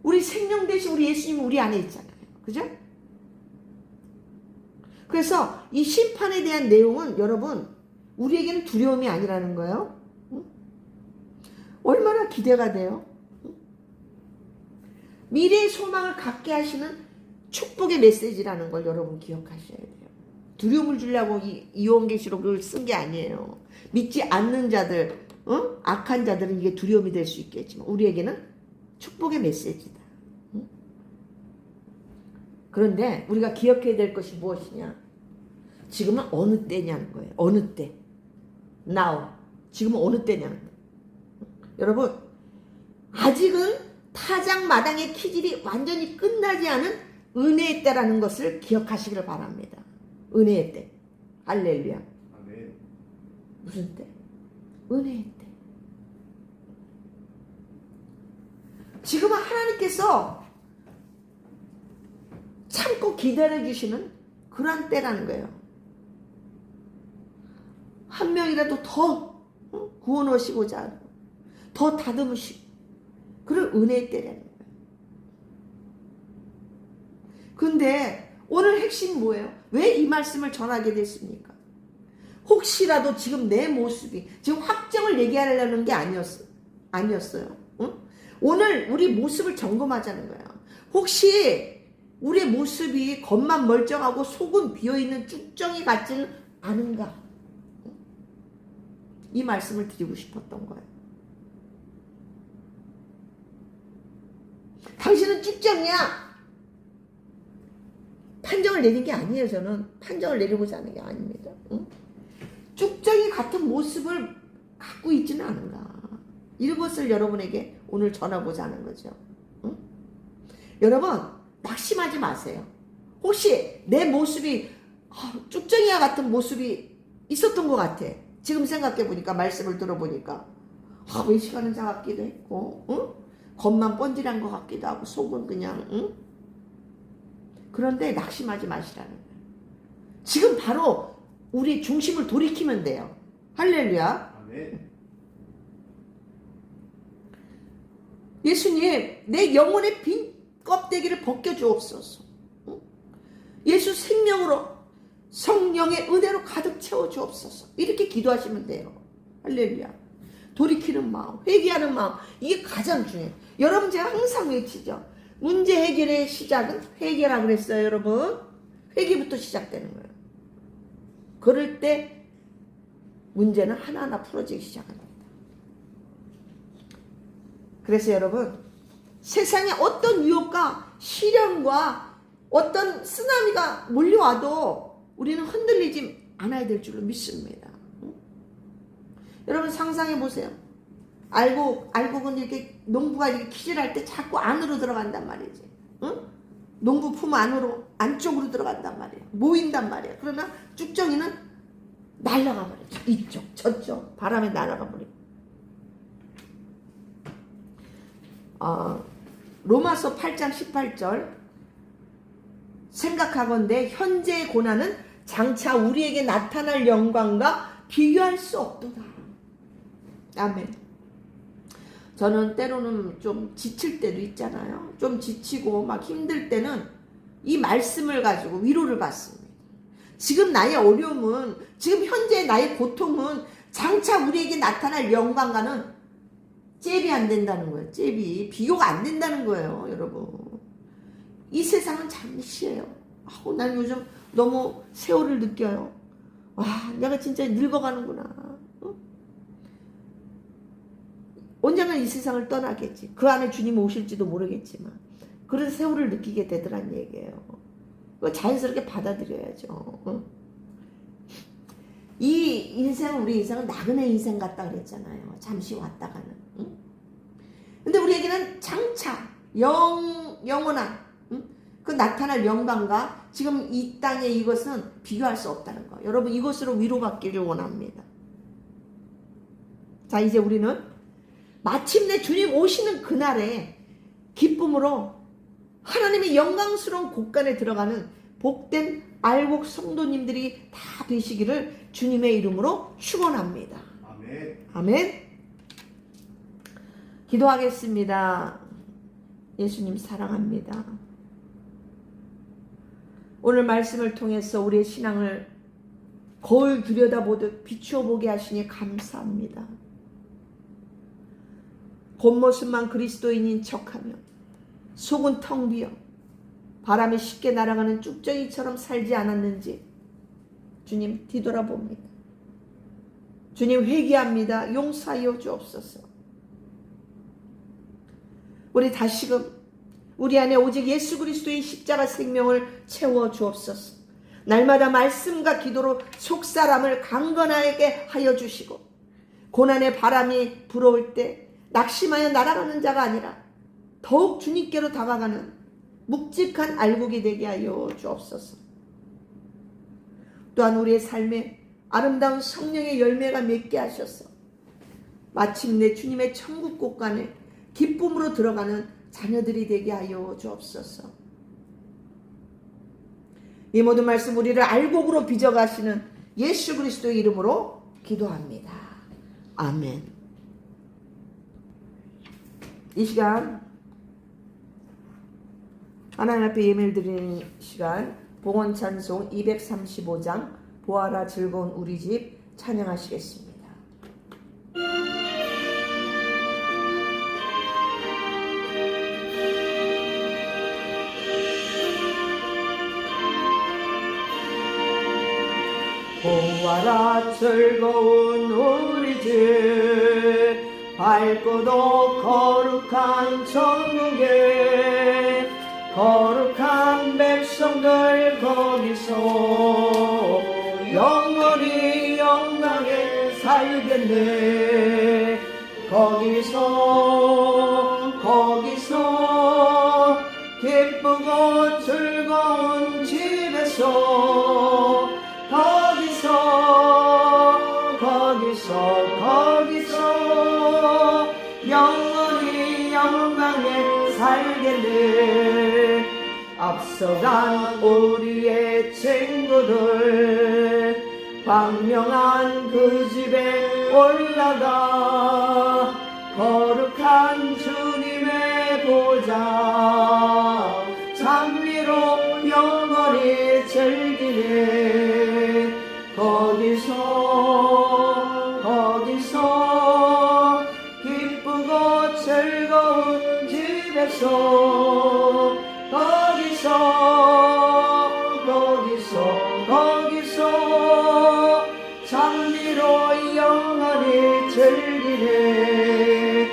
우리 생명 되신 우리 예수님은 우리 안에 있잖아요. 그죠? 그래서 이 심판에 대한 내용은 여러분 우리에게는 두려움이 아니라는 거예요. 응? 얼마나 기대가 돼요? 응? 미래의 소망을 갖게 하시는 축복의 메시지라는 걸 여러분 기억하셔야 돼요. 두려움을 주려고 이 요한계시록을 쓴 게 아니에요. 믿지 않는 자들, 악한 자들은 이게 두려움이 될 수 있겠지만 우리에게는 축복의 메시지다. 그런데 우리가 기억해야 될 것이 무엇이냐? 지금은 어느 때냐는 거예요. 어느 때. Now. 지금은 어느 때냐는 거예요. 여러분, 아직은 타작마당의 키질이 완전히 끝나지 않은 은혜의 때라는 것을 기억하시기를 바랍니다. 은혜의 때. 할렐루야. 아멘. 무슨 때? 은혜의 때. 지금은 하나님께서 참고 기다려주시는 그러한 때라는 거예요. 한 명이라도 더 구원하시고자 하고 더 다듬으시고 그런 은혜의 때라는 거예요. 근데 오늘 핵심 뭐예요? 왜 이 말씀을 전하게 됐습니까? 혹시라도 지금 내 모습이 지금 확정을 얘기하려는 게 아니었어요. 응? 오늘 우리 모습을 점검하자는 거예요. 혹시 우리의 모습이 겉만 멀쩡하고 속은 비어있는 쭉정이 같지는 않은가? 이 말씀을 드리고 싶었던 거예요. 당신은 쭉정이야. 판정을 내린 게 아니에요. 저는 판정을 내리고자 하는 게 아닙니다. 응? 쭉정이 같은 모습을 갖고 있지는 않은가. 이것을 여러분에게 오늘 전하고자 하는 거죠. 응? 여러분 낙심하지 마세요. 혹시 내 모습이 쭉정이와 같은 모습이 있었던 것 같아. 지금 생각해보니까 말씀을 들어보니까 외식하는 자 같기도 했고 응? 겉만 번질한 것 같기도 하고 속은 그냥 응? 그런데 낙심하지 마시라는 거예요. 지금 바로 우리 중심을 돌이키면 돼요. 할렐루야. 아멘. 예수님, 내 영혼의 빈 껍데기를 벗겨주옵소서. 예수 생명으로 성령의 은혜로 가득 채워주옵소서. 이렇게 기도하시면 돼요. 할렐루야. 돌이키는 마음, 회개하는 마음, 이게 가장 중요해요. 여러분 제가 항상 외치죠. 문제 해결의 시작은 회개라 그랬어요. 여러분 회개부터 시작되는 거예요. 그럴 때 문제는 하나하나 풀어지기 시작합니다. 그래서 여러분 세상에 어떤 유혹과 시련과 어떤 쓰나미가 몰려와도 우리는 흔들리지 않아야 될 줄로 믿습니다. 여러분 상상해 보세요. 알곡은 이렇게 농부가 이렇게 키질할 때 자꾸 안으로 들어간단 말이지. 응? 농부 품 안쪽으로 들어간단 말이야. 모인단 말이야. 그러나 쭉정이는 날아가 버리죠. 이쪽, 저쪽 바람에 날아가 버리고. 로마서 8장 18절 생각하건대 현재의 고난은 장차 우리에게 나타날 영광과 비교할 수 없도다. 아멘. 저는 때로는 좀 지칠 때도 있잖아요. 좀 지치고 막 힘들 때는 이 말씀을 가지고 위로를 받습니다. 지금 나의 어려움은, 지금 현재 나의 고통은 장차 우리에게 나타날 영광과는 잽이 안 된다는 거예요. 잽이 비교가 안 된다는 거예요, 여러분. 이 세상은 잠시예요. 난 요즘 너무 세월을 느껴요. 와, 내가 진짜 늙어가는구나. 언젠가 이 세상을 떠나겠지. 그 안에 주님 오실지도 모르겠지만 그런 세월을 느끼게 되더란 얘기예요. 자연스럽게 받아들여야죠. 이 인생은, 우리 인생은 나그네 인생 같다 그랬잖아요. 잠시 왔다 가는. 근데 우리에게는 장차 영원한 그 나타날 영광과 지금 이 땅의 이것은 비교할 수 없다는 거. 여러분, 이것으로 위로받기를 원합니다. 자, 이제 우리는 마침내 주님 오시는 그날에 기쁨으로 하나님의 영광스러운 곳간에 들어가는 복된 알곡 성도님들이 다 되시기를 주님의 이름으로 축원합니다. 아멘. 아멘. 기도하겠습니다. 예수님 사랑합니다. 오늘 말씀을 통해서 우리의 신앙을 거울 들여다보듯 비추어 보게 하시니 감사합니다. 겉모습만 그리스도인인 척하며 속은 텅 비어 바람에 쉽게 날아가는 쭉정이처럼 살지 않았는지 주님 뒤돌아봅니다. 주님 회개합니다. 용서하여 주옵소서. 우리 다시금 우리 안에 오직 예수 그리스도의 십자가 생명을 채워 주옵소서. 날마다 말씀과 기도로 속사람을 강건하게 하여 주시고 고난의 바람이 불어올 때 낙심하여 날아가는 자가 아니라 더욱 주님께로 다가가는 묵직한 알곡이 되게 하여 주옵소서. 또한 우리의 삶에 아름다운 성령의 열매가 맺게 하셔서 마침내 주님의 천국 곳간에 기쁨으로 들어가는 자녀들이 되게 하여 주옵소서. 이 모든 말씀 우리를 알곡으로 빚어가시는 예수 그리스도의 이름으로 기도합니다. 아멘. 이 시간 하나님 앞에 예배를 드리는 시간, 봉헌 찬송 235장 보아라 즐거운 우리 집 찬양하시겠습니다. 보아라 즐거운 우리 집 밝고도 거룩한 천국에 거룩한 백성들 거기서 영원히 영광에 살겠네. 거기서 기쁘고 즐거운 집에서 거기서 영원히 영광에 살겠네. 앞서간 우리의 친구들 광명한 그 집에 올라가 거룩한 주님의 보좌 장미로 영원히 즐기네. 거기서 기쁘고 즐거운 집에서 거기서 장미로 영원히 즐기네.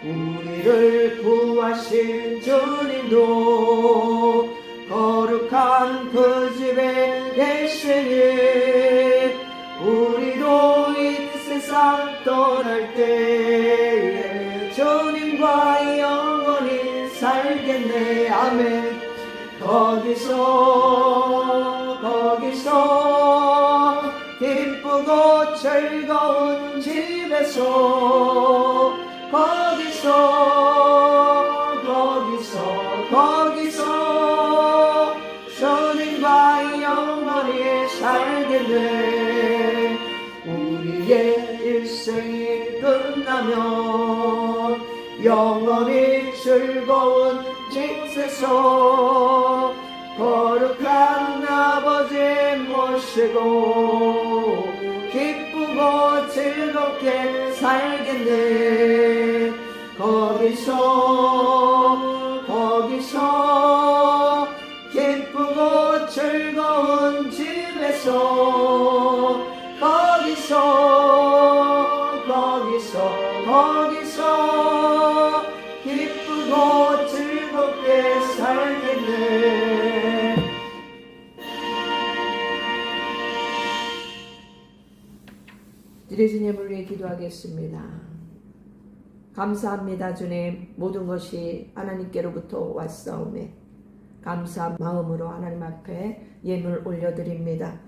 우리를 구하신 주님도 거룩한 그 집에 계시니 우리도 이 세상 떠날 때에 주님과 영원히 살겠네. 아멘. 거기서 기쁘고 즐거운 집에서 거기서 살겠네. 우리의 일생이 끝나면 영원히 즐거운 집에서 거룩한 아버지 모시고 기쁘고 즐겁게 살겠네. 거기서 기쁘고 즐거운 집에서 거기서 기쁘고 즐겁게 살겠네. 주님을 위해 기도하겠습니다. 감사합니다. 주님, 모든 것이 하나님께로부터 왔사오매 감사한 마음으로 하나님 앞에 예물 올려드립니다.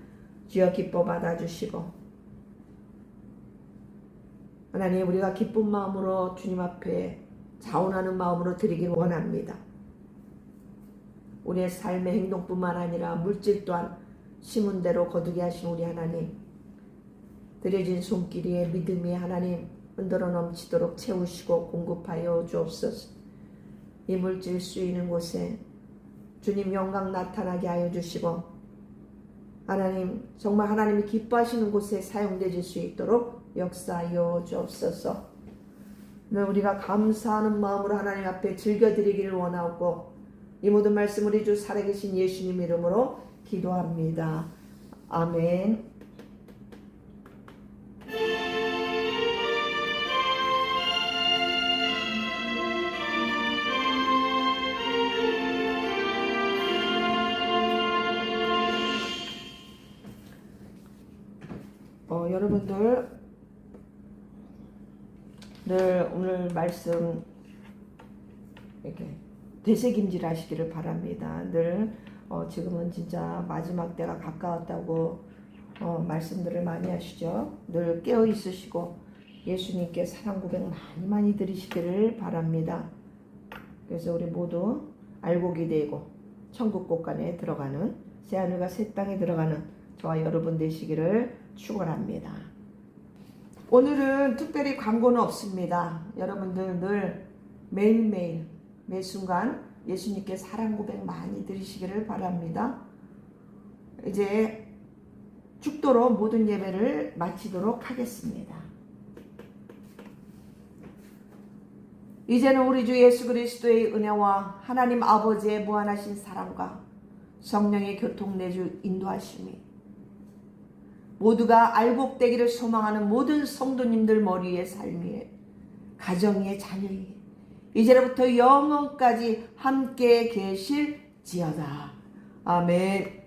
주여 기뻐 받아주시고 하나님, 우리가 기쁜 마음으로 주님 앞에 자원하는 마음으로 드리길 원합니다. 우리의 삶의 행동뿐만 아니라 물질 또한 심은 대로 거두게 하신 우리 하나님, 드려진 손길이의 믿음이 하나님 흔들어 넘치도록 채우시고 공급하여 주옵소서. 이 물질 쓰이는 곳에 주님 영광 나타나게 하여 주시고 하나님, 정말 하나님이 기뻐하시는 곳에 사용되질 수 있도록 역사하여 주옵소서. 오늘 우리가 감사하는 마음으로 하나님 앞에 즐겨드리기를 원하고 이 모든 말씀 우리 주 살아계신 예수님 이름으로 기도합니다. 아멘. 여러분들 늘 오늘 말씀 이렇게 되새김질 하시기를 바랍니다. 늘 지금은 진짜 마지막 때가 가까웠다고 말씀들을 많이 하시죠. 늘 깨어 있으시고 예수님께 사랑 고백 많이 드리시기를 바랍니다. 그래서 우리 모두 알곡이 되고 천국 곳간에 들어가는 새하늘과 새 땅에 들어가는 저와 여러분 되시기를 축원합니다. 오늘은 특별히 광고는 없습니다. 여러분들 늘 매일매일 매순간 예수님께 사랑 고백 많이 드리시기를 바랍니다. 이제 축도로 모든 예배를 마치도록 하겠습니다. 이제는 우리 주 예수 그리스도의 은혜와 하나님 아버지의 무한하신 사랑과 성령의 교통 내주 인도하심이 모두가 알곡되기를 소망하는 모든 성도님들 머리의 삶의 가정의 자녀의 이제로부터 영원까지 함께 계실지어다. 아멘.